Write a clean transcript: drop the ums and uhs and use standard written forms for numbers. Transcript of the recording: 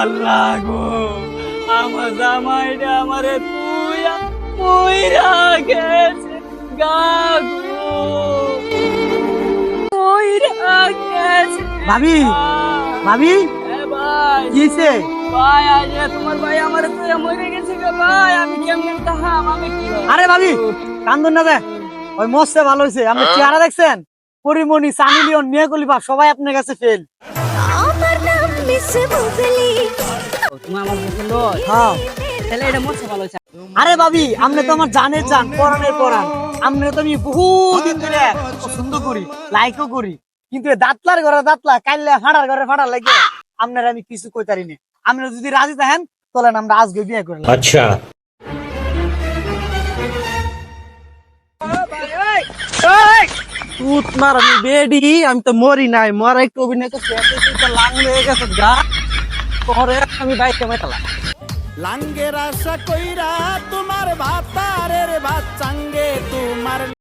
আল্লাহ গো, আমার জামাইটা আমারে তুইয়া মইরা গেছে গাগো, মইরা গেছে। ভাবি ভাবি ভাই কি হইছে? ভাই আজ তোমার ভাই আমারে তুইয়া মইরা গেছে গো ভাই, আমি কেমনে তাহাম, আমি কি আরে ভাবি কান্দন না দে, ওই মস্তে ভালো হয়েছে। আপনি চেহারা দেখছেন? পরিমণি, সানি লিওন, মিয়া খলিফা সবাই আপনার কাছে ফেল। আমার নাম মিস বুবলি। তুমি আমার পছন্দ, হ্যাঁ। তাহলে এটা মোর ভালো হয়েছে। আরে ভাবি আপনি তো আমার জানের জান, পরানের পরান। আপনি তো আমি বহুদিন ধরে পছন্দ করি, লাইকও করি, কিন্তু এ দাঁতলার ঘরে দাঁতলা, কাইল্লা ফাড়ার ঘরে ফাড়ার লাগে আপনার আমি কিছু কইতারি না। আপনারা যদি রাজি থাকেন তাহলে আমরা আজকে বিয়ে করলাম। अच्छा উৎমার আমি বেডি, আমি তো মরি নাই, মরা একটু অভিনয় করছি, লাল হয়ে গেছে গা পরে আমি বাইকে মেটালাম। লাঙ্গের আশা কইরা তোমার ভাতার